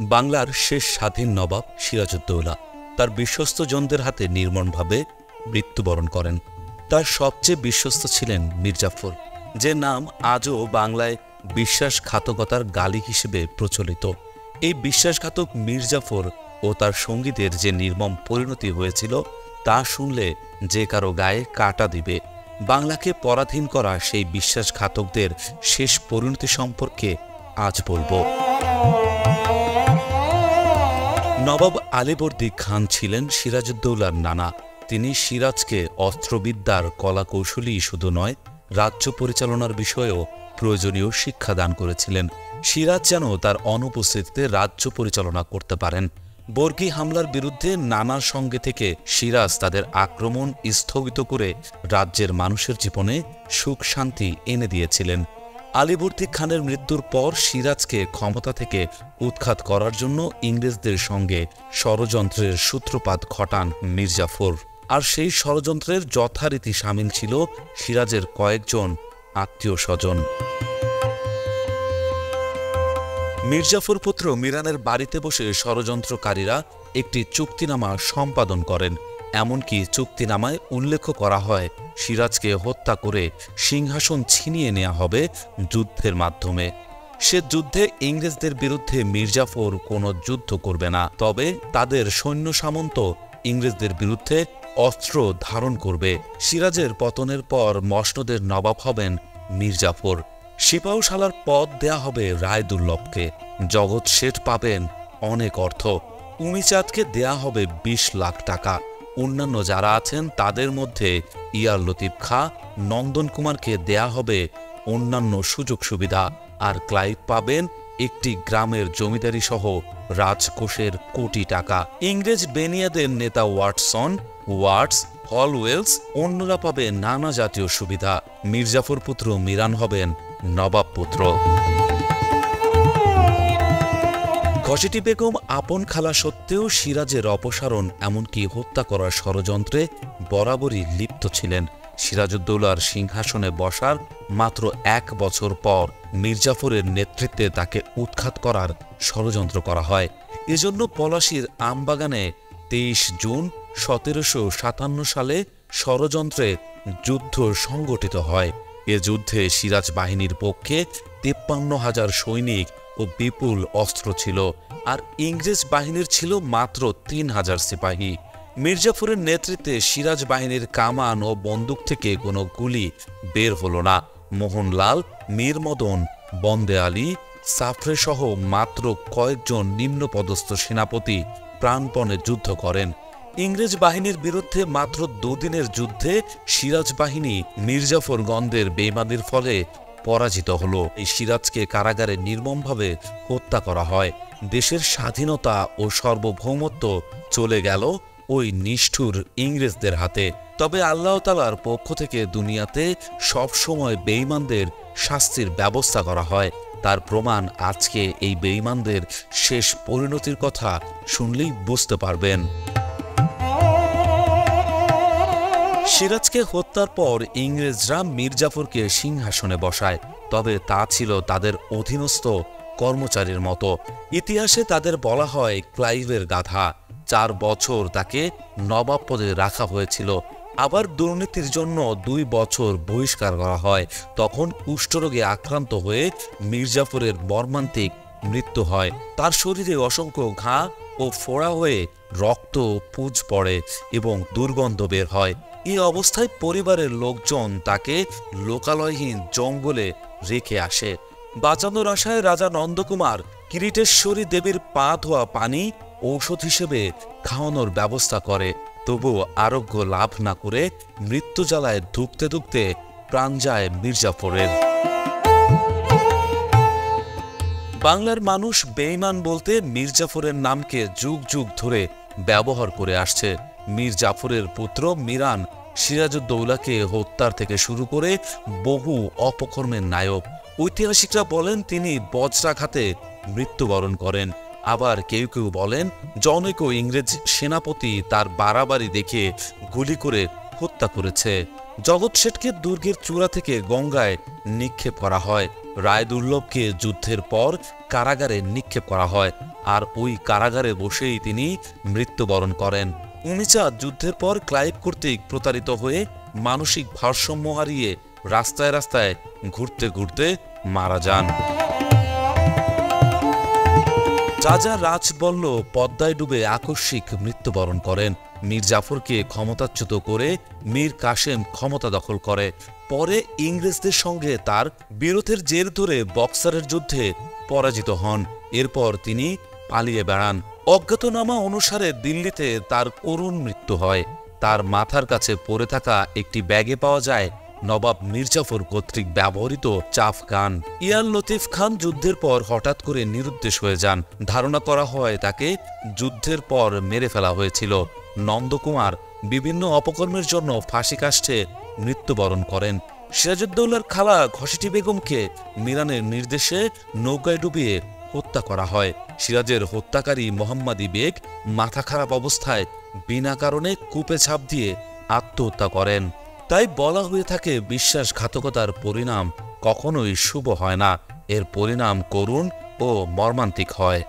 বাংলার শেষ স্বাধীন নবাব সিরাজউদ্দৌলা তার বিশ্বস্তজনদের হাতে নির্মমভাবে মৃত্যুবরণ করেন। তার সবচেয়ে বিশ্বস্ত ছিলেন মীর জাফর, যে নাম আজও বাংলায় বিশ্বাসঘাতকতার গালি হিসেবে প্রচলিত। এই বিশ্বাসঘাতক মীর জাফর ও তার সঙ্গীদের যে নির্মম পরিণতি হয়েছিল তা শুনলে যে কারো গায়ে কাঁটা দিবে। বাংলাকে পরাধীন করা সেই বিশ্বাসঘাতকদের শেষ পরিণতি সম্পর্কে আজ বলবো। নবাব আলীবর্দী খান ছিলেন সিরাজউদ্দৌলার নানা। তিনি সিরাজকে অস্ত্রবিদ্যার কলাকৌশলী শুধু নয়, রাজ্য পরিচালনার বিষয়েও প্রয়োজনীয় শিক্ষা দান করেছিলেন। সিরাজ যেন তার অনুপস্থিতিতে রাজ্য পরিচালনা করতে পারেন। বর্গী হামলার বিরুদ্ধে নানার সঙ্গে থেকে সিরাজ তাদের আক্রমণ স্থগিত করে রাজ্যের মানুষের জীবনে সুখ শান্তি এনে দিয়েছিলেন। আলীবর্দী খানের মৃত্যুর পর সিরাজকে ক্ষমতা থেকে উৎখাত করার জন্য ইংরেজদের সঙ্গে ষড়যন্ত্রের সূত্রপাত ঘটান মীর জাফর। আর সেই ষড়যন্ত্রের যথারীতি সামিল ছিল সিরাজের কয়েকজন আত্মীয় স্বজন। মীর জাফর পুত্র মিরানের বাড়িতে বসে ষড়যন্ত্রকারীরা একটি চুক্তিনামা সম্পাদন করেন। এমনকি চুক্তিনামায় উল্লেখ করা হয় সিরাজকে হত্যা করে সিংহাসন ছিনিয়ে নেওয়া হবে যুদ্ধের মাধ্যমে। সে যুদ্ধে ইংরেজদের বিরুদ্ধে মীর জাফর কোনো যুদ্ধ করবে না, তবে তাদের সৈন্য সামন্ত ইংরেজদের বিরুদ্ধে অস্ত্র ধারণ করবে। সিরাজের পতনের পর মসনদের নবাব হবেন মীর জাফর। সিপাহসালার পদ দেয়া হবে রায়দুর্লভকে। জগৎ শেঠ পাবেন অনেক অর্থ। উমিচাঁদকে দেয়া হবে 20 লাখ টাকা। অন্যান্য যারা আছেন তাদের মধ্যে ইয়ার লতিফ খাঁ, নন্দন কুমারকে দেয়া হবে অন্যান্য সুযোগ সুবিধা। আর ক্লাইভ পাবেন একটি গ্রামের জমিদারি সহ রাজকোষের কোটি টাকা। ইংরেজ বেনিয়াদের নেতা ওয়াটসন, ওয়াটস, হলওয়েলস অন্যরা পাবে নানা জাতীয় সুবিধা। মীর জাফর পুত্র মিরান হবেন নবাব পুত্র। ঘসেটি বেগম আপন খালা সত্ত্বেও সিরাজের অপসারণ এমনকি হত্যা করার ষড়যন্ত্রে বরাবরই লিপ্ত ছিলেন। সিরাজউদ্দৌলার সিংহাসনে বসার মাত্র 1 বছর পর মীর জাফরের নেতৃত্বে তাকে উৎখাত করার ষড়যন্ত্র করা হয়। এজন্য পলাশীর আমবাগানে 23 জুন 1757 সালে ষড়যন্ত্রে যুদ্ধ সংগঠিত হয়। এ যুদ্ধে সিরাজ বাহিনীর পক্ষে 53,000 সৈনিক ও বিপুল অস্ত্র ছিল, আর ইংরেজ বাহিনীর ছিল মাত্র 3,000 সিপাহী। মীর জাফরের নেতৃত্বে সিরাজ বাহিনীর কামান ও বন্দুক থেকে কোনো গুলি বের হল না। মোহনলাল, মীর মদন, বন্দে আলী, সাফরে সহ মাত্র কয়েকজন নিম্নপদস্থ সেনাপতি প্রাণপণে যুদ্ধ করেন। ইংরেজ বাহিনীর বিরুদ্ধে মাত্র 2 দিনের যুদ্ধে সিরাজ বাহিনী মীর জাফরগণদের বেইমানির ফলে পরাজিত হল। এই সিরাজকে কারাগারে নির্মমভাবে হত্যা করা হয়। দেশের স্বাধীনতা ও সার্বভৌমত্ব চলে গেল ওই নিষ্ঠুর ইংরেজদের হাতে। তবে আল্লাহ তাআলার পক্ষ থেকে দুনিয়াতে সবসময় বেঈমানদের শাস্তির ব্যবস্থা করা হয়। তার প্রমাণ আজকে এই বেঈমানদের শেষ পরিণতির কথা শুনলেই বুঝতে পারবেন। সিরাজকে হত্যার পর ইংরেজরা মীর জাফরকে সিংহাসনে বসায়, তবে তা ছিল তাদের অধীনস্থ কর্মচারীর মতো। ইতিহাসে তাদের বলা হয় ক্লাইভের গাধা। 4 বছর তাকে নবাব পদে রাখা হয়েছিল। আবার দুর্নীতির জন্য 2 বছর বহিষ্কার করা হয়। তখন কুষ্ঠরোগে আক্রান্ত হয়ে মীর জাফরের মর্মান্তিক মৃত্যু হয়। তার শরীরে অসংখ্য ঘা ও ফোড়া হয়ে রক্ত পুঁজ পড়ে এবং দুর্গন্ধ বের হয়। এই অবস্থায় পরিবারের লোকজন তাকে লোকালয়হীন জঙ্গলে রেখে আসে। বাঁচানোর আশায় রাজা নন্দকুমার কিরিটেশ্বরী দেবীর পা ধোয়া পানি ঔষধ হিসেবে খাওয়ানোর ব্যবস্থা করে। তবু আরোগ্য লাভ না করে মৃত্যু জ্বালায় ধুঁকতে ধুঁকতে প্রাণ যায় মীর জাফরের। বাংলার মানুষ বেঈমান বলতে মীর জাফরের নামকে যুগ যুগ ধরে ব্যবহার করে আসছে। মীর জাফরের পুত্র মিরান সিরাজউদ্দৌলাকে হত্যার থেকে শুরু করে বহু অপকর্মের নায়ক। ঐতিহাসিকরা বলেন তিনি বজ্রাঘাতে মৃত্যুবরণ করেন। আবার কেউ কেউ বলেন জনৈক ইংরেজ সেনাপতি তার বাড়াবাড়ি দেখে গুলি করে হত্যা করেছে। জগৎ শেঠকে দুর্গের চূড়া থেকে গঙ্গায় নিক্ষেপ করা হয়। রায়দুর্লভকে যুদ্ধের পর কারাগারে নিক্ষেপ করা হয়, আর ওই কারাগারে বসেই তিনি মৃত্যুবরণ করেন। উমিচা যুদ্ধের পর ক্লাইভ কর্তৃক প্রতারিত হয়ে মানসিক ভারসাম্য হারিয়ে রাস্তায় রাস্তায় ঘুরতে ঘুরতে মারা যান। রাজা রাজবল্ল পদ্মায় ডুবে আকস্মিক মৃত্যুবরণ করেন। মীর জাফরকে ক্ষমতাচ্যুত করে মীর কাসেম ক্ষমতা দখল করে। পরে ইংরেজদের সঙ্গে তার বিরোধের জের ধরে বক্সারের যুদ্ধে পরাজিত হন। এরপর তিনি পালিয়ে বেড়ান। অজ্ঞাতনামা অনুসারে দিল্লিতে তার করুণ মৃত্যু হয়। তার মাথার কাছে পড়ে থাকা একটি ব্যাগে পাওয়া যায় নবাব মির্জাফর কর্তৃক ব্যবহৃত চাফ গান। ইয়ার লতিফ খান যুদ্ধের পর হঠাৎ করে নিরুদ্দেশ হয়ে যান। ধারণা করা হয় তাকে যুদ্ধের পর মেরে ফেলা হয়েছিল। নন্দকুমার বিভিন্ন অপকর্মের জন্য ফাঁসি কাষ্ঠে মৃত্যুবরণ করেন। সিরাজউদ্দৌলার খালা ঘসেটি বেগমকে মিরানের নির্দেশে নৌকায় ডুবিয়ে হত্যা করা হয়। সিরাজের হত্যাকারী মোহাম্মদী বেগ মাথা খারাপ অবস্থায় বিনা কারণে কূপে ঝাঁপ দিয়ে আত্মহত্যা করেন। তাই বলা হয়ে থাকে, বিশ্বাসঘাতকতার পরিণাম কখনোই শুভ হয় না, এর পরিণাম করুণ ও মর্মান্তিক হয়।